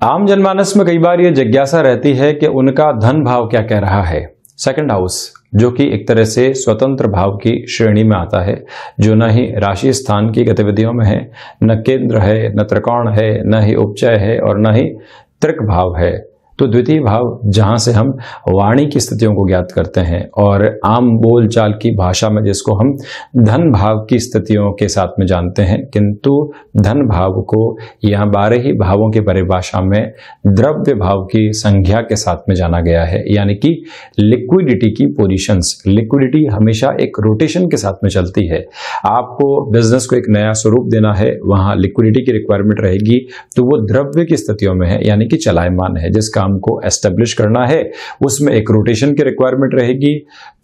आम जनमानस में कई बार ये जिज्ञासा रहती है कि उनका धन भाव क्या कह रहा है। सेकंड हाउस जो कि एक तरह से स्वतंत्र भाव की श्रेणी में आता है, जो न ही राशि स्थान की गतिविधियों में है, न केंद्र है, न त्रिकोण है, न ही उपचय है और न ही त्रिक भाव है। तो द्वितीय भाव जहां से हम वाणी की स्थितियों को ज्ञात करते हैं और आम बोलचाल की भाषा में जिसको हम धन भाव की स्थितियों के साथ में जानते हैं, किंतु धन भाव को यहाँ 12 ही भावों की परिभाषा में द्रव्य भाव की संज्ञा के साथ में जाना गया है, यानी कि लिक्विडिटी की पोजीशंस। लिक्विडिटी हमेशा एक रोटेशन के साथ में चलती है। आपको बिजनेस को एक नया स्वरूप देना है, वहां लिक्विडिटी की रिक्वायरमेंट रहेगी, तो वो द्रव्य की स्थितियों में है, यानी कि चलायमान है। जिस काम को एस्टेब्लिश करना है उसमें एक रोटेशन की रिक्वायरमेंट रहेगी।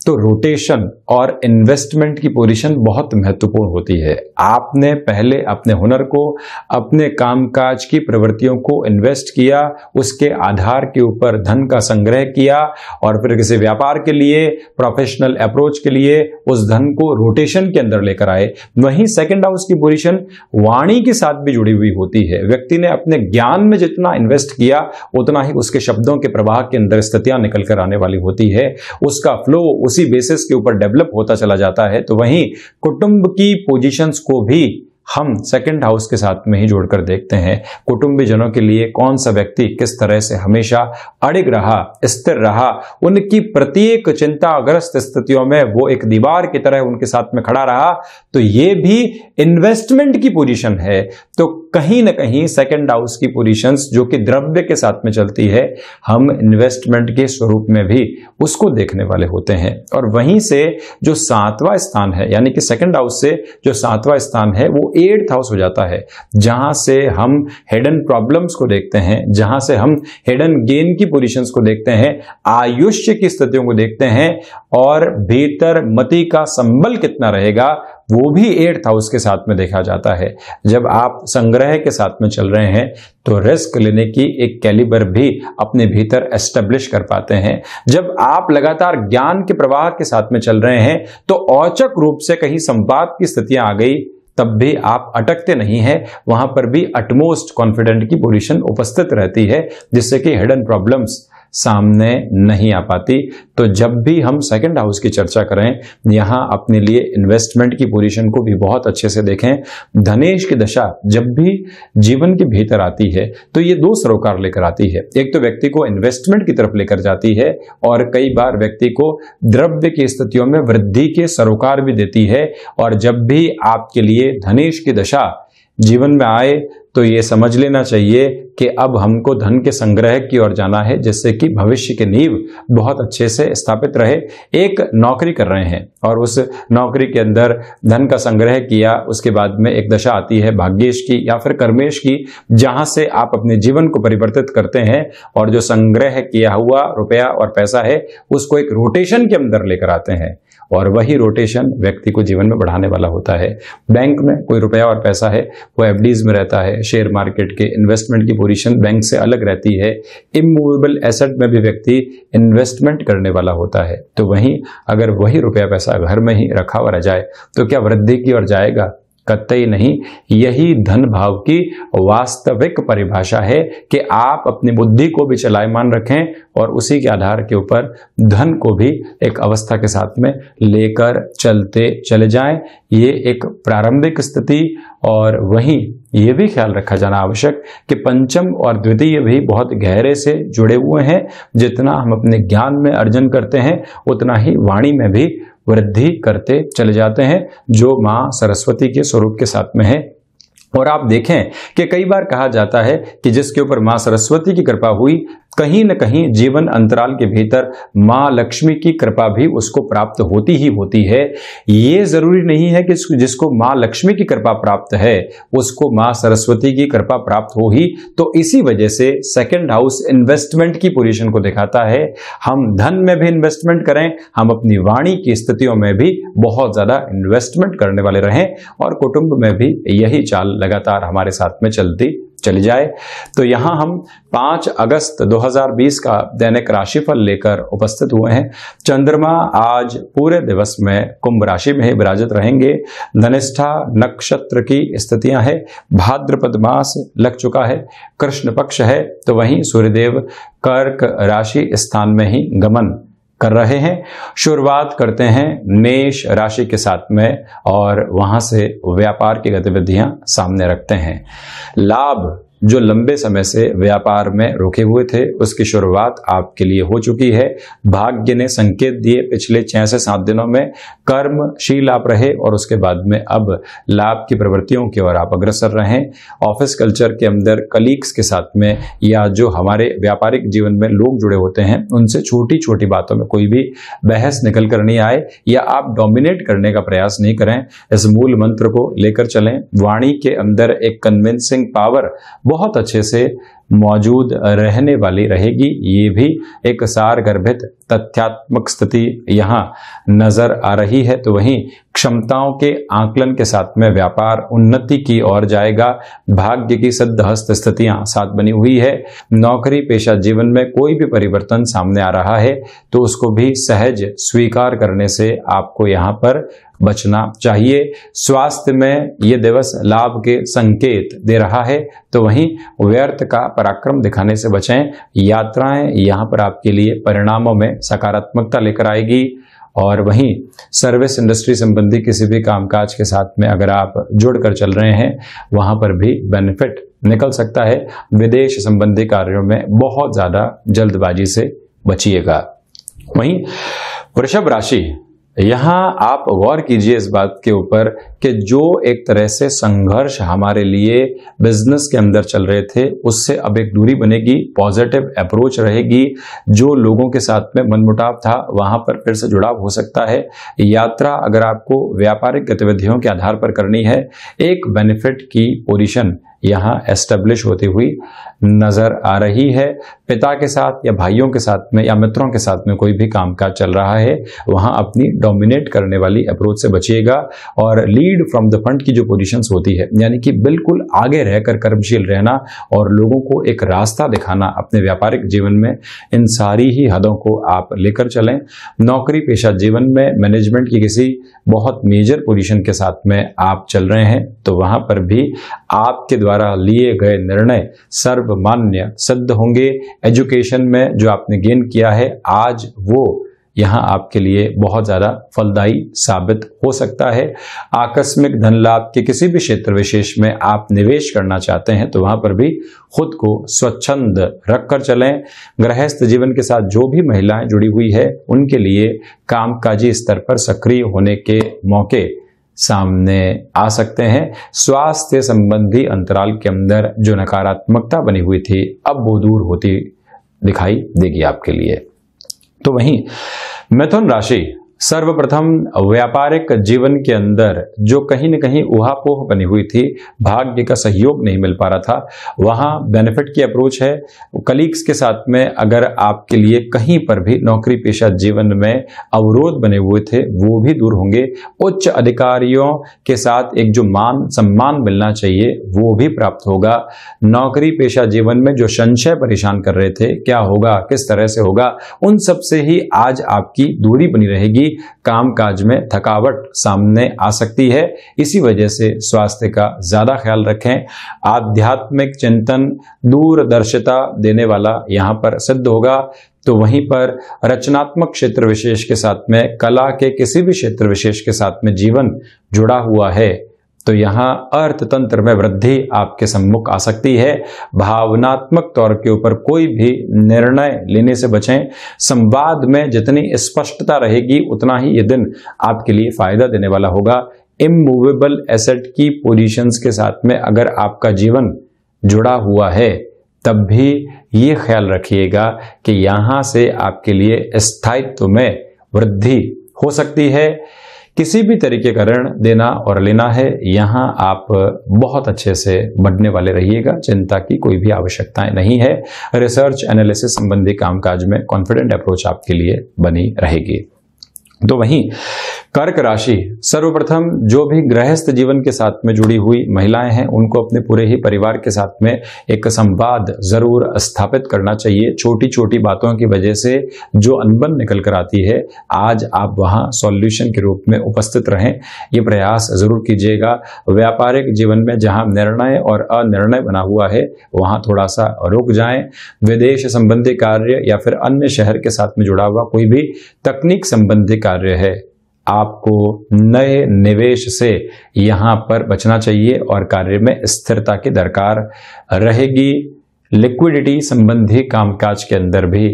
तो रोटेशन और इन्वेस्टमेंट की पोजीशन बहुत महत्वपूर्ण होती है। आपने पहले अपने हुनर को, अपने कामकाज की प्रवृत्तियों को इन्वेस्ट किया, उसके आधार के ऊपर धन का संग्रह किया और फिर किसी व्यापार के लिए, प्रोफेशनल अप्रोच के लिए उस धन को रोटेशन के अंदर लेकर आए। वहीं सेकंड हाउस की पोजीशन वाणी के साथ भी जुड़ी हुई होती है। व्यक्ति ने अपने ज्ञान में जितना इन्वेस्ट किया उतना ही उसके शब्दों के प्रवाह के अंदर स्थितियां निकल कर आने वाली होती है। उसका फ्लो उसी बेसिस के ऊपर डेवलप होता चला जाता है। तो वहीं कुटुंब की पोजीशंस को भी हम सेकंड हाउस के साथ में ही जोड़कर देखते हैं। कुटुंबीजनों के लिए कौन सा व्यक्ति किस तरह से हमेशा अड़िग रहा, स्थिर रहा, उनकी प्रत्येक चिंताग्रस्त स्थितियों में वो एक दीवार की तरह उनके साथ में खड़ा रहा, तो ये भी इन्वेस्टमेंट की पोजीशन है। तो कहीं ना कहीं सेकंड हाउस की पोजीशंस जो कि द्रव्य के साथ में चलती है, हम इन्वेस्टमेंट के स्वरूप में भी उसको देखने वाले होते हैं। और वहीं से जो 7वां स्थान है, यानी कि सेकंड हाउस से जो 7वां स्थान है वो 8th हाउस हो जाता है, जहां से हम हिडन प्रॉब्लम्स को देखते हैं, जहां से हम हिडन गेन की पोजीशंस को देखते हैं, आयुष्य की स्थितियों को देखते हैं और भीतर मति का संबल कितना रहेगा वो भी 8th हाउस के साथ में देखा जाता है। जब आप संग्रह के साथ में चल रहे हैं तो रिस्क लेने की एक कैलिबर भी अपने भीतर एस्टेब्लिश कर पाते हैं। जब आप लगातार ज्ञान के प्रवाह के साथ में चल रहे हैं तो औचक रूप से कहीं संवाद की स्थितियां आ गई तब भी आप अटकते नहीं हैं, वहां पर भी अटमोस्ट कॉन्फिडेंट की पोजीशन उपस्थित रहती है, जिससे कि हिडन प्रॉब्लम्स सामने नहीं आ पाती। तो जब भी हम सेकंड हाउस की चर्चा करें, यहां अपने लिए इन्वेस्टमेंट की पोजीशन को भी बहुत अच्छे से देखें। धनेश की दशा जब भी जीवन के भीतर आती है तो ये 2 सरोकार लेकर आती है। एक तो व्यक्ति को इन्वेस्टमेंट की तरफ लेकर जाती है और कई बार व्यक्ति को द्रव्य की स्थितियों में वृद्धि के सरोकार भी देती है। और जब भी आपके लिए धनेश की दशा जीवन में आए तो ये समझ लेना चाहिए कि अब हमको धन के संग्रह की ओर जाना है, जिससे कि भविष्य की नींव बहुत अच्छे से स्थापित रहे। एक नौकरी कर रहे हैं और उस नौकरी के अंदर धन का संग्रह किया, उसके बाद में एक दशा आती है भाग्येश की या फिर कर्मेश की, जहां से आप अपने जीवन को परिवर्तित करते हैं और जो संग्रह किया हुआ रुपया और पैसा है उसको एक रोटेशन के अंदर लेकर आते हैं और वही रोटेशन व्यक्ति को जीवन में बढ़ाने वाला होता है। बैंक में कोई रुपया और पैसा है वो एफडीज में रहता है। शेयर मार्केट के इन्वेस्टमेंट की पोजीशन बैंक से अलग रहती है। इमूवेबल एसेट में भी व्यक्ति इन्वेस्टमेंट करने वाला होता है। तो वहीं अगर वही रुपया पैसा घर में ही रखा हुआ रह जाए तो क्या वृद्धि की ओर जाएगा? कतई नहीं। यही धन भाव की वास्तविक परिभाषा है कि आप अपनी बुद्धि को भी चलायमान रखें और उसी के आधार के ऊपर धन को भी एक अवस्था के साथ में लेकर चलते चले जाएं। ये एक प्रारंभिक स्थिति। और वहीं ये भी ख्याल रखा जाना आवश्यक कि पंचम और द्वितीय भी बहुत गहरे से जुड़े हुए हैं। जितना हम अपने ज्ञान में अर्जन करते हैं उतना ही वाणी में भी वृद्धि करते चले जाते हैं, जो मां सरस्वती के स्वरूप के साथ में है। और आप देखें कि कई बार कहा जाता है कि जिसके ऊपर मां सरस्वती की कृपा हुई, कहीं न कहीं जीवन अंतराल के भीतर मां लक्ष्मी की कृपा भी उसको प्राप्त होती ही होती है। ये जरूरी नहीं है कि जिसको मां लक्ष्मी की कृपा प्राप्त है उसको मां सरस्वती की कृपा प्राप्त हो ही। तो इसी वजह से सेकंड हाउस इन्वेस्टमेंट की पोजीशन को दिखाता है। हम धन में भी इन्वेस्टमेंट करें, हम अपनी वाणी की स्थितियों में भी बहुत ज्यादा इन्वेस्टमेंट करने वाले रहें और कुटुंब में भी यही चाल लगातार हमारे साथ में चलती चली जाए। तो यहाँ हम 5 अगस्त 2020 का दैनिक राशिफल लेकर उपस्थित हुए हैं। चंद्रमा आज पूरे दिवस में कुंभ राशि में ही विराजित रहेंगे। धनिष्ठा नक्षत्र की स्थितियां है, भाद्रपद मास लग चुका है, कृष्ण पक्ष है, तो वहीं सूर्यदेव कर्क राशि स्थान में ही गमन कर रहे हैं। शुरुआत करते हैं मेष राशि के साथ में और वहां से व्यापार की गतिविधियां सामने रखते हैं। लाभ जो लंबे समय से व्यापार में रुके हुए थे उसकी शुरुआत आपके लिए हो चुकी है। भाग्य ने संकेत दिए पिछले 6 से 7 दिनों में कर्मशील आप रहे और उसके बाद में अब लाभ की प्रवृत्तियों की ओर आप अग्रसर रहें। ऑफिस कल्चर के अंदर कलीग्स के साथ में या जो हमारे व्यापारिक जीवन में लोग जुड़े होते हैं उनसे छोटी छोटी बातों में कोई भी बहस निकल कर नहीं आए या आप डोमिनेट करने का प्रयास नहीं करें। इस मूल मंत्र को लेकर चलें। वाणी के अंदर एक कन्विंसिंग पावर बहुत अच्छे से मौजूद रहने वाली रहेगी। ये भी एक सारगर्भित तथ्यात्मक स्थिति यहाँ नजर आ रही है। तो वहीं क्षमताओं के आकलन के साथ में व्यापार उन्नति की ओर जाएगा। भाग्य की सिद्धहस्त स्थितियां साथ बनी हुई है। नौकरी पेशा जीवन में कोई भी परिवर्तन सामने आ रहा है तो उसको भी सहज स्वीकार करने से आपको यहाँ पर बचना चाहिए। स्वास्थ्य में ये दिवस लाभ के संकेत दे रहा है तो वहीं व्यर्थ का पराक्रम दिखाने से बचें। यात्राएं यहाँ पर आपके लिए परिणामों में सकारात्मकता लेकर आएगी। और वहीं सर्विस इंडस्ट्री संबंधी किसी भी कामकाज के साथ में अगर आप जुड़कर चल रहे हैं वहां पर भी बेनिफिट निकल सकता है। विदेश संबंधी कार्यों में बहुत ज्यादा जल्दबाजी से बचिएगा। वहीं वृषभ राशि, यहाँ आप गौर कीजिए इस बात के ऊपर कि जो एक तरह से संघर्ष हमारे लिए बिजनेस के अंदर चल रहे थे उससे अब एक दूरी बनेगी, पॉजिटिव अप्रोच रहेगी। जो लोगों के साथ में मनमुटाव था वहां पर फिर से जुड़ाव हो सकता है। यात्रा अगर आपको व्यापारिक गतिविधियों के आधार पर करनी है, एक बेनिफिट की पोजीशन यहाँ एस्टेब्लिश होती हुई नजर आ रही है। पिता के साथ या भाइयों के साथ में या मित्रों के साथ में कोई भी कामकाज चल रहा है वहां अपनी डोमिनेट करने वाली अप्रोच से बचिएगा। और लीड फ्रॉम द फ्रंट की जो पोजीशंस होती है यानी कि बिल्कुल आगे रहकर कर्मशील रहना और लोगों को एक रास्ता दिखाना अपने व्यापारिक जीवन में, इन सारी ही हदों को आप लेकर चलें। नौकरी पेशा जीवन में मैनेजमेंट की किसी बहुत मेजर पोजीशन के साथ में आप चल रहे हैं तो वहां पर भी आपके द्वारा लिए गए निर्णय सर्वमान्य सिद्ध होंगे। एजुकेशन में जो आपने गेन किया है आज वो यहाँ आपके लिए बहुत ज्यादा फलदायी साबित हो सकता है। आकस्मिक धन लाभ के किसी भी क्षेत्र विशेष में आप निवेश करना चाहते हैं तो वहां पर भी खुद को स्वच्छंद रखकर चलें। गृहस्थ जीवन के साथ जो भी महिलाएं जुड़ी हुई है उनके लिए कामकाजी स्तर पर सक्रिय होने के मौके सामने आ सकते हैं। स्वास्थ्य संबंधी अंतराल के अंदर जो नकारात्मकता बनी हुई थी अब वो दूर होती दिखाई देगी आपके लिए। तो वहीं मिथुन राशि, सर्वप्रथम व्यापारिक जीवन के अंदर जो कहीं न कहीं उहापोह बनी हुई थी, भाग्य का सहयोग नहीं मिल पा रहा था, वहां बेनिफिट की अप्रोच है। कलीग्स के साथ में अगर आपके लिए कहीं पर भी नौकरी पेशा जीवन में अवरोध बने हुए थे वो भी दूर होंगे। उच्च अधिकारियों के साथ एक जो मान सम्मान मिलना चाहिए वो भी प्राप्त होगा। नौकरी पेशा जीवन में जो संशय परेशान कर रहे थे क्या होगा किस तरह से होगा, उन सब से ही आज आपकी दूरी बनी रहेगी। कामकाज में थकावट सामने आ सकती है, इसी वजह से स्वास्थ्य का ज्यादा ख्याल रखें। आध्यात्मिक चिंतन दूरदर्शिता देने वाला यहां पर सिद्ध होगा। तो वहीं पर रचनात्मक क्षेत्र विशेष के साथ में, कला के किसी भी क्षेत्र विशेष के साथ में जीवन जुड़ा हुआ है तो यहाँ अर्थतंत्र में वृद्धि आपके सम्मुख आ सकती है। भावनात्मक तौर के ऊपर कोई भी निर्णय लेने से बचें। संवाद में जितनी स्पष्टता रहेगी उतना ही ये दिन आपके लिए फायदा देने वाला होगा। इमूवेबल एसेट की पोजीशंस के साथ में अगर आपका जीवन जुड़ा हुआ है तब भी ये ख्याल रखिएगा कि यहाँ से आपके लिए स्थायित्व में वृद्धि हो सकती है। किसी भी तरीके का ऋण देना और लेना है यहाँ आप बहुत अच्छे से बढ़ने वाले रहिएगा, चिंता की कोई भी आवश्यकता नहीं है। रिसर्च एनालिसिस संबंधी कामकाज में कॉन्फिडेंट अप्रोच आपके लिए बनी रहेगी। तो वहीं कर्क राशि, सर्वप्रथम जो भी गृहस्थ जीवन के साथ में जुड़ी हुई महिलाएं हैं उनको अपने पूरे ही परिवार के साथ में एक संवाद जरूर स्थापित करना चाहिए। छोटी छोटी बातों की वजह से जो अनबन निकल कर आती है, आज आप वहां सॉल्यूशन के रूप में उपस्थित रहें, ये प्रयास जरूर कीजिएगा। व्यापारिक जीवन में जहां निर्णय और अनिर्णय बना हुआ है वहां थोड़ा सा रुक जाएं। विदेश संबंधी कार्य या फिर अन्य शहर के साथ में जुड़ा हुआ कोई भी तकनीक संबंधी कार्य है, आपको नए निवेश से यहां पर बचना चाहिए और कार्य में स्थिरता की दरकार रहेगी। लिक्विडिटी संबंधी कामकाज के अंदर भी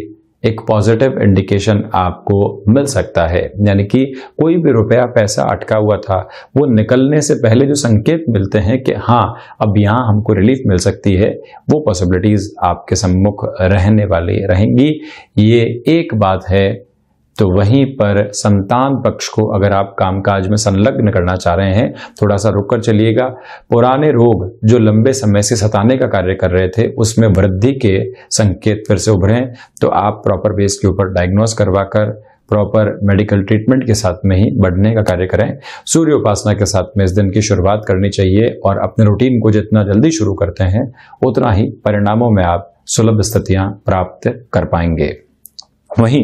एक पॉजिटिव इंडिकेशन आपको मिल सकता है, यानी कि कोई भी रुपया पैसा अटका हुआ था वो निकलने से पहले जो संकेत मिलते हैं कि हाँ अब यहाँ हमको रिलीफ मिल सकती है, वो पॉसिबिलिटीज आपके सम्मुख रहने वाली रहेंगी। ये एक बात है। तो वहीं पर संतान पक्ष को अगर आप कामकाज में संलग्न करना चाह रहे हैं, थोड़ा सा रुक कर चलिएगा। पुराने रोग जो लंबे समय से सताने का कार्य कर रहे थे उसमें वृद्धि के संकेत फिर से उभरे, तो आप प्रॉपर बेस के ऊपर डायग्नोस करवाकर प्रॉपर मेडिकल ट्रीटमेंट के साथ में ही बढ़ने का कार्य करें। सूर्य उपासना के साथ में इस दिन की शुरुआत करनी चाहिए और अपने रूटीन को जितना जल्दी शुरू करते हैं उतना ही परिणामों में आप सुलभ स्थितियां प्राप्त कर पाएंगे। वहीं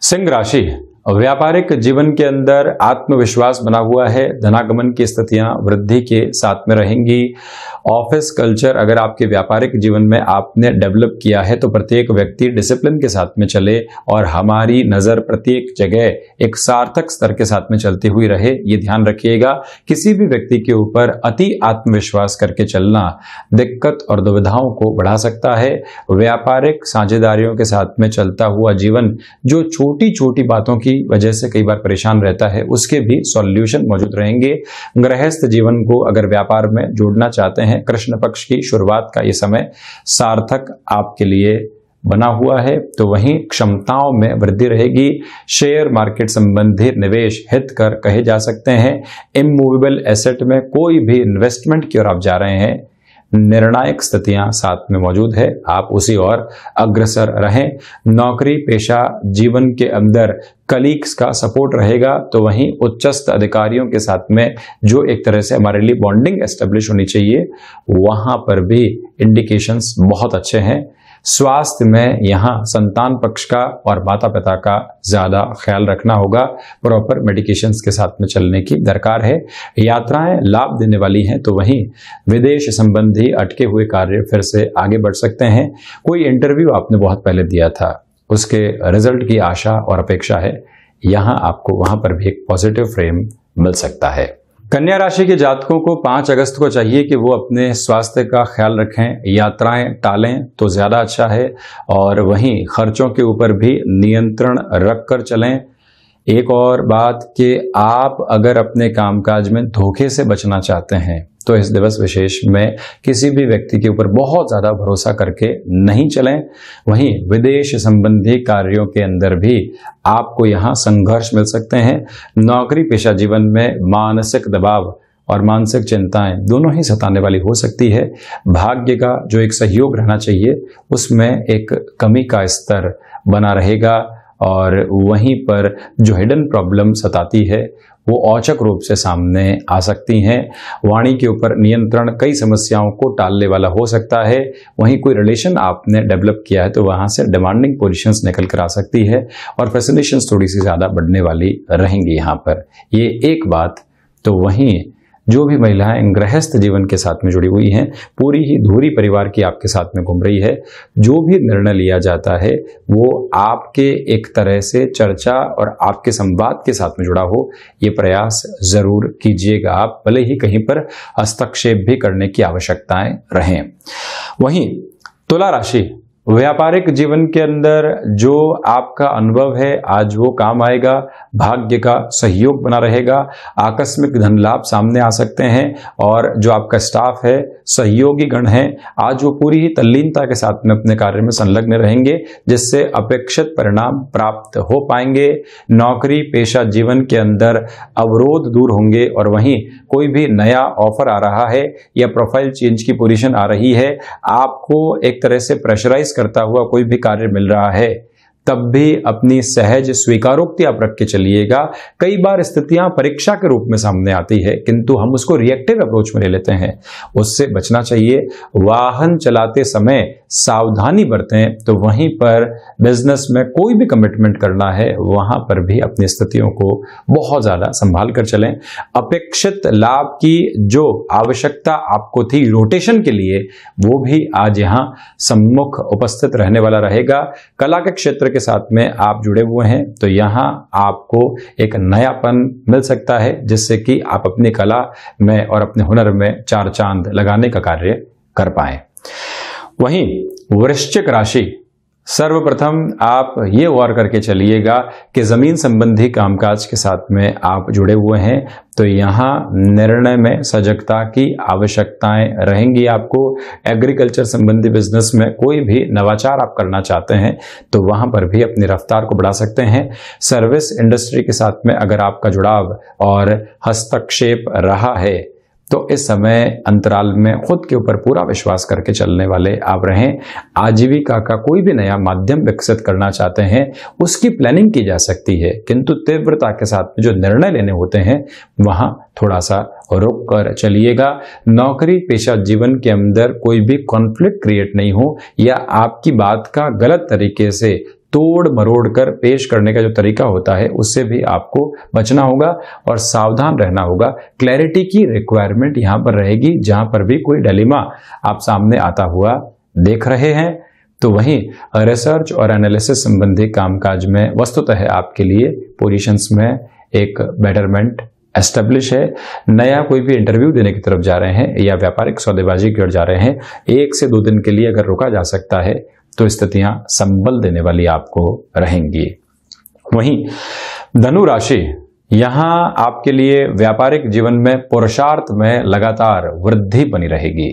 सिंह राशि, व्यापारिक जीवन के अंदर आत्मविश्वास बना हुआ है, धनागमन की स्थितियां वृद्धि के साथ में रहेंगी। ऑफिस कल्चर अगर आपके व्यापारिक जीवन में आपने डेवलप किया है तो प्रत्येक व्यक्ति डिसिप्लिन के साथ में चले और हमारी नजर प्रत्येक जगह एक सार्थक स्तर के साथ में चलती हुई रहे, ये ध्यान रखिएगा। किसी भी व्यक्ति के ऊपर अति आत्मविश्वास करके चलना दिक्कत और दुविधाओं को बढ़ा सकता है। व्यापारिक साझेदारियों के साथ में चलता हुआ जीवन जो छोटी छोटी बातों की वजह से कई बार परेशान रहता है, उसके भी सॉल्यूशन मौजूद रहेंगे। गृहस्थ जीवन को अगर व्यापार में जोड़ना चाहते हैं, कृष्ण पक्ष की शुरुआत का ये समय सार्थक आपके लिए बना हुआ है। तो वहीं क्षमताओं में वृद्धि रहेगी। शेयर मार्केट संबंधी निवेश हितकर कहे जा सकते हैं। इमूवेबल एसेट में कोई भी इन्वेस्टमेंट की ओर आप जा रहे हैं, निर्णायक स्थितियां साथ में मौजूद है, आप उसी ओर अग्रसर रहें। नौकरी पेशा जीवन के अंदर कलीग्स का सपोर्ट रहेगा, तो वहीं उच्चस्थ अधिकारियों के साथ में जो एक तरह से हमारे लिए बॉन्डिंग एस्टेब्लिश होनी चाहिए, वहां पर भी इंडिकेशंस बहुत अच्छे हैं। स्वास्थ्य में यहाँ संतान पक्ष का और माता पिता का ज्यादा ख्याल रखना होगा, प्रॉपर मेडिकेशंस के साथ में चलने की दरकार है। यात्राएं लाभ देने वाली हैं, तो वहीं विदेश संबंधी अटके हुए कार्य फिर से आगे बढ़ सकते हैं। कोई इंटरव्यू आपने बहुत पहले दिया था, उसके रिजल्ट की आशा और अपेक्षा है, यहाँ आपको वहां पर भी एक पॉजिटिव फ्रेम मिल सकता है। कन्या राशि के जातकों को 5 अगस्त को चाहिए कि वो अपने स्वास्थ्य का ख्याल रखें, यात्राएं टालें तो ज्यादा अच्छा है, और वहीं खर्चों के ऊपर भी नियंत्रण रखकर चलें। एक और बात कि आप अगर अपने कामकाज में धोखे से बचना चाहते हैं तो इस दिवस विशेष में किसी भी व्यक्ति के ऊपर बहुत ज्यादा भरोसा करके नहीं चलें। वहीं विदेश संबंधी कार्यों के अंदर भी आपको यहाँ संघर्ष मिल सकते हैं। नौकरी पेशा जीवन में मानसिक दबाव और मानसिक चिंताएं दोनों ही सताने वाली हो सकती है। भाग्य का जो एक सहयोग रहना चाहिए उसमें एक कमी का स्तर बना रहेगा, और वहीं पर जो हिडन प्रॉब्लम सताती है वो औचक रूप से सामने आ सकती हैं। वाणी के ऊपर नियंत्रण कई समस्याओं को टालने वाला हो सकता है। वहीं कोई रिलेशन आपने डेवलप किया है तो वहां से डिमांडिंग पोजीशंस निकल कर आ सकती है और फैसिनेशंस थोड़ी सी ज्यादा बढ़ने वाली रहेंगी यहाँ पर, ये एक बात। तो वहीं जो भी महिलाएं गृहस्थ जीवन के साथ में जुड़ी हुई हैं, पूरी ही धुरी परिवार की आपके साथ में घूम रही है। जो भी निर्णय लिया जाता है वो आपके एक तरह से चर्चा और आपके संवाद के साथ में जुड़ा हो, ये प्रयास जरूर कीजिएगा आप, भले ही कहीं पर हस्तक्षेप भी करने की आवश्यकताएं रहें। वहीं तुला राशि, व्यापारिक जीवन के अंदर जो आपका अनुभव है आज वो काम आएगा। भाग्य का सहयोग बना रहेगा, आकस्मिक धन लाभ सामने आ सकते हैं, और जो आपका स्टाफ है, सहयोगी गण है, आज वो पूरी ही तल्लीनता के साथ में अपने कार्य में संलग्न रहेंगे, जिससे अपेक्षित परिणाम प्राप्त हो पाएंगे। नौकरी पेशा जीवन के अंदर अवरोध दूर होंगे, और वहीं कोई भी नया ऑफर आ रहा है या प्रोफाइल चेंज की पोजीशन आ रही है, आपको एक तरह से प्रेशराइज करता हुआ कोई भी कार्य मिल रहा है, तब भी अपनी सहज स्वीकारोक्ति आप रख के चलिएगा। कई बार स्थितियां परीक्षा के रूप में सामने आती है, किंतु हम उसको रिएक्टिव अप्रोच में ले लेते हैं, उससे बचना चाहिए। वाहन चलाते समय सावधानी बरतें। तो वहीं पर बिजनेस में कोई भी कमिटमेंट करना है, वहां पर भी अपनी स्थितियों को बहुत ज्यादा संभाल कर चलें। अपेक्षित लाभ की जो आवश्यकता आपको थी रोटेशन के लिए, वो भी आज यहां सम्मुख उपस्थित रहने वाला रहेगा। कला के क्षेत्र के साथ में आप जुड़े हुए हैं तो यहां आपको एक नयापन मिल सकता है, जिससे कि आप अपनी कला में और अपने हुनर में चार चांद लगाने का कार्य कर पाएं। वहीं वृश्चिक राशि, सर्वप्रथम आप ये गौर करके चलिएगा कि जमीन संबंधी कामकाज के साथ में आप जुड़े हुए हैं तो यहाँ निर्णय में सजगता की आवश्यकताएं रहेंगी आपको। एग्रीकल्चर संबंधी बिजनेस में कोई भी नवाचार आप करना चाहते हैं तो वहां पर भी अपनी रफ्तार को बढ़ा सकते हैं। सर्विस इंडस्ट्री के साथ में अगर आपका जुड़ाव और हस्तक्षेप रहा है तो इस समय अंतराल में खुद के ऊपर पूरा विश्वास करके चलने वाले आप रहें। आजीविका का कोई भी नया माध्यम विकसित करना चाहते हैं, उसकी प्लानिंग की जा सकती है, किंतु तीव्रता के साथ जो निर्णय लेने होते हैं वहां थोड़ा सा रुक कर चलिएगा। नौकरी पेशा जीवन के अंदर कोई भी कॉन्फ्लिक्ट क्रिएट नहीं हो या आपकी बात का गलत तरीके से तोड़ मरोड़ कर पेश करने का जो तरीका होता है उससे भी आपको बचना होगा और सावधान रहना होगा। क्लैरिटी की रिक्वायरमेंट यहां पर रहेगी। जहां पर भी कोई डिलेमा आप सामने आता हुआ देख रहे हैं तो वहीं रिसर्च और एनालिसिस संबंधी कामकाज में वस्तुतः आपके लिए पोजीशंस में एक बेटरमेंट एस्टेब्लिश है। नया कोई भी इंटरव्यू देने की तरफ जा रहे हैं या व्यापारिक सौदेबाजी की ओर जा रहे हैं, 1 से 2 दिन के लिए अगर रुका जा सकता है तो स्थितियां संबल देने वाली आपको रहेंगी। वहीं धनु राशि, यहां आपके लिए व्यापारिक जीवन में पुरुषार्थ में लगातार वृद्धि बनी रहेगी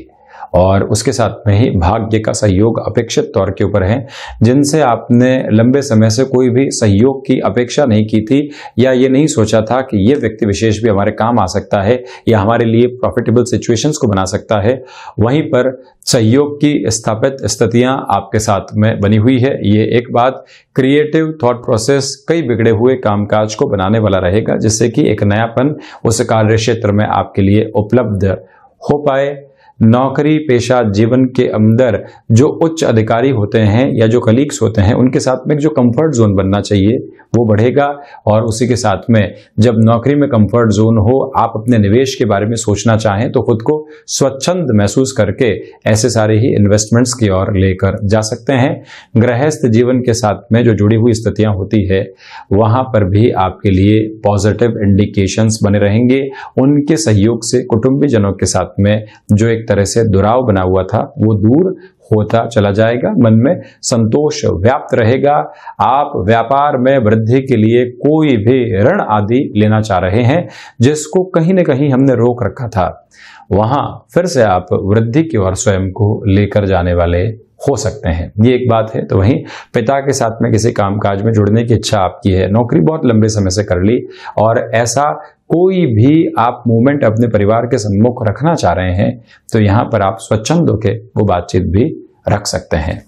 और उसके साथ में ही भाग्य का सहयोग अपेक्षित तौर के ऊपर है। जिनसे आपने लंबे समय से कोई भी सहयोग की अपेक्षा नहीं की थी या ये नहीं सोचा था कि ये व्यक्ति विशेष भी हमारे काम आ सकता है या हमारे लिए प्रॉफिटेबल सिचुएशंस को बना सकता है, वहीं पर सहयोग की स्थापित स्थितियां आपके साथ में बनी हुई है। ये एक बात। क्रिएटिव थॉट प्रोसेस कई बिगड़े हुए कामकाज को बनाने वाला रहेगा, जिससे कि एक नयापन उस कार्य क्षेत्र में आपके लिए उपलब्ध हो पाए। नौकरी पेशा जीवन के अंदर जो उच्च अधिकारी होते हैं या जो कलीग्स होते हैं उनके साथ में जो कंफर्ट जोन बनना चाहिए वो बढ़ेगा और उसी के साथ में जब नौकरी में कंफर्ट जोन हो, आप अपने निवेश के बारे में सोचना चाहें तो खुद को स्वच्छंद महसूस करके ऐसे सारे ही इन्वेस्टमेंट्स की ओर लेकर जा सकते हैं। गृहस्थ जीवन के साथ में जो जुड़ी हुई स्थितियां होती है वहां पर भी आपके लिए पॉजिटिव इंडिकेशंस बने रहेंगे। उनके सहयोग से कुटुंबीजनों के साथ में जो एक तरह से दुराव बना हुआ था वो दूर होता चला जाएगा। मन में संतोष व्याप्त रहेगा। आप व्यापार में वृद्धि के लिए कोई भी ऋण आदि लेना चाह रहे हैं जिसको कहीं न कहीं हमने रोक रखा था, वहां फिर से आप वृद्धि की ओर स्वयं को लेकर जाने वाले हो सकते हैं। ये एक बात है। तो वहीं पिता के साथ में किसी कामकाज में जुड़ने की इच्छा आपकी है, नौकरी बहुत लंबे समय से कर ली और ऐसा कोई भी आप मूवमेंट अपने परिवार के सम्मुख रखना चाह रहे हैं तो यहां पर आप स्वच्छंद होकर वो बातचीत भी रख सकते हैं।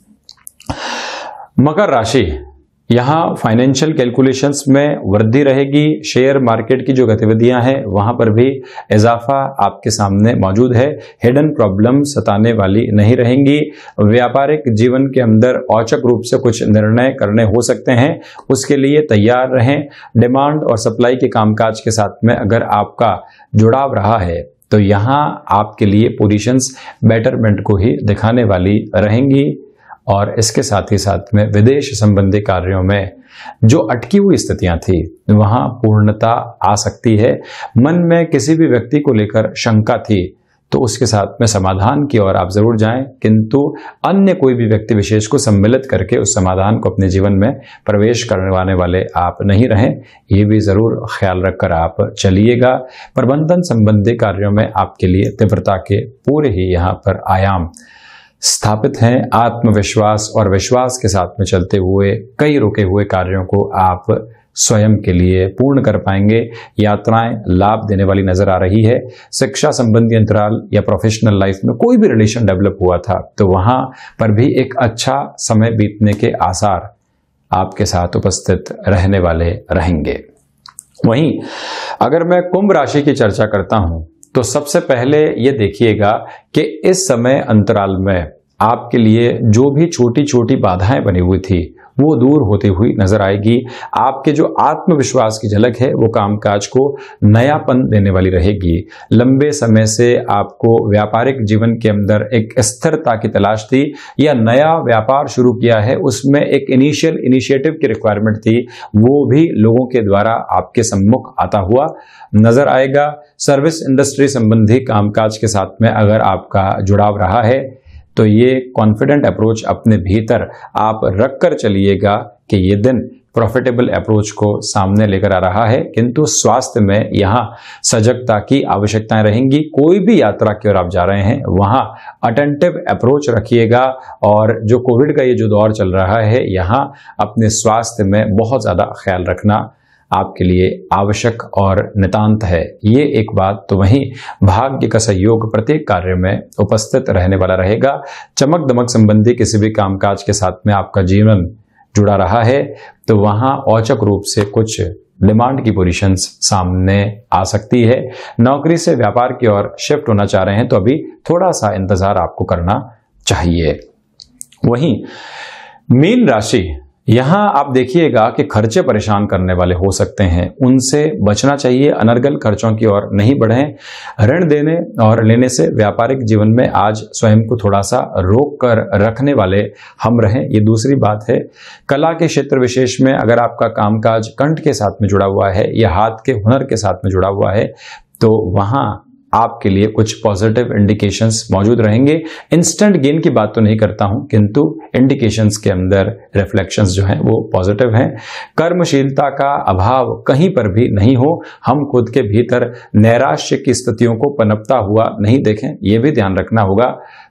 मकर राशि, यहां फाइनेंशियल कैलकुलेशंस में वृद्धि रहेगी। शेयर मार्केट की जो गतिविधियां हैं वहां पर भी इजाफा आपके सामने मौजूद है। हिडन प्रॉब्लम सताने वाली नहीं रहेंगी। व्यापारिक जीवन के अंदर औचक रूप से कुछ निर्णय करने हो सकते हैं, उसके लिए तैयार रहें। डिमांड और सप्लाई के कामकाज के साथ में अगर आपका जुड़ाव रहा है तो यहां आपके लिए पोजीशंस बेटरमेंट को ही दिखाने वाली रहेंगी और इसके साथ ही साथ में विदेश संबंधी कार्यों में जो अटकी हुई स्थितियां थी वहां पूर्णता आ सकती है। मन में किसी भी व्यक्ति को लेकर शंका थी तो उसके साथ में समाधान की ओर आप जरूर जाएं, किंतु अन्य कोई भी व्यक्ति विशेष को सम्मिलित करके उस समाधान को अपने जीवन में प्रवेश करवाने वाले आप नहीं रहें। ये भी जरूर ख्याल रखकर आप चलिएगा। प्रबंधन संबंधी कार्यों में आपके लिए तीव्रता के पूरे ही यहाँ पर आयाम स्थापित हैं। आत्मविश्वास और विश्वास के साथ में चलते हुए कई रुके हुए कार्यों को आप स्वयं के लिए पूर्ण कर पाएंगे। यात्राएं लाभ देने वाली नजर आ रही है। शिक्षा संबंधी अंतराल या प्रोफेशनल लाइफ में कोई भी रिलेशन डेवलप हुआ था तो वहां पर भी एक अच्छा समय बीतने के आसार आपके साथ उपस्थित रहने वाले रहेंगे। वहीं अगर मैं कुंभ राशि की चर्चा करता हूं तो सबसे पहले ये देखिएगा कि इस समय अंतराल में आपके लिए जो भी छोटी छोटी बाधाएं बनी हुई थी वो दूर होती हुई नजर आएगी। आपके जो आत्मविश्वास की झलक है वो कामकाज को नयापन देने वाली रहेगी। लंबे समय से आपको व्यापारिक जीवन के अंदर एक स्थिरता की तलाश थी या नया व्यापार शुरू किया है, उसमें एक इनिशिएटिव की रिक्वायरमेंट थी, वो भी लोगों के द्वारा आपके सम्मुख आता हुआ नजर आएगा। सर्विस इंडस्ट्री संबंधी कामकाज के साथ में अगर आपका जुड़ाव रहा है तो ये कॉन्फिडेंट अप्रोच अपने भीतर आप रख कर चलिएगा कि ये दिन प्रॉफिटेबल अप्रोच को सामने लेकर आ रहा है, किंतु स्वास्थ्य में यहाँ सजगता की आवश्यकताएं रहेंगी। कोई भी यात्रा की ओर आप जा रहे हैं वहाँ अटेंटिव अप्रोच रखिएगा और जो कोविड का ये जो दौर चल रहा है यहाँ अपने स्वास्थ्य में बहुत ज़्यादा ख्याल रखना आपके लिए आवश्यक और नितांत है। ये एक बात। तो वहीं भाग्य का सहयोग प्रत्येक कार्य में उपस्थित रहने वाला रहेगा। चमक दमक संबंधी किसी भी कामकाज के साथ में आपका जीवन जुड़ा रहा है तो वहां औचक रूप से कुछ डिमांड की पोजीशंस सामने आ सकती है। नौकरी से व्यापार की ओर शिफ्ट होना चाह रहे हैं तो अभी थोड़ा सा इंतजार आपको करना चाहिए। वहीं मीन राशि, यहां आप देखिएगा कि खर्चे परेशान करने वाले हो सकते हैं, उनसे बचना चाहिए। अनर्गल खर्चों की ओर नहीं बढ़ें। ऋण देने और लेने से व्यापारिक जीवन में आज स्वयं को थोड़ा सा रोक कर रखने वाले हम रहें, ये दूसरी बात है। कला के क्षेत्र विशेष में अगर आपका कामकाज कंठ के साथ में जुड़ा हुआ है या हाथ के हुनर के साथ में जुड़ा हुआ है तो वहां आपके लिए कुछ पॉजिटिव इंडिकेशंस मौजूद रहेंगे। इंस्टेंट गेन की बात तो नहीं करता हूं, किंतु इंडिकेशंस के अंदर रिफ्लेक्शंस जो हैं वो पॉजिटिव हैं। कर्मशीलता का अभाव कहीं पर भी नहीं हो, हम खुद के भीतर नैराश्य की स्थितियों को पनपता हुआ नहीं देखें, ये भी ध्यान रखना होगा।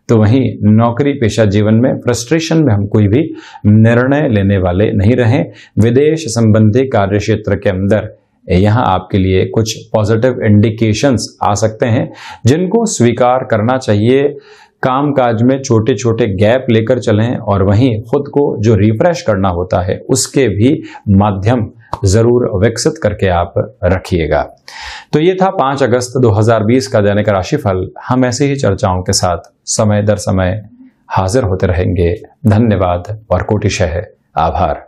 तो वहीं नौकरी पेशा जीवन में फ्रस्ट्रेशन में हम कोई भी निर्णय लेने वाले नहीं रहें। विदेश संबंधी कार्य क्षेत्र के अंदर यहाँ आपके लिए कुछ पॉजिटिव इंडिकेशंस आ सकते हैं जिनको स्वीकार करना चाहिए। कामकाज में छोटे छोटे गैप लेकर चलें और वहीं खुद को जो रिफ्रेश करना होता है उसके भी माध्यम जरूर विकसित करके आप रखिएगा। तो ये था 5 अगस्त 2020 का दैनिक राशिफल। हम ऐसे ही चर्चाओं के साथ समय दर समय हाजिर होते रहेंगे। धन्यवाद और कोटिशः आभार।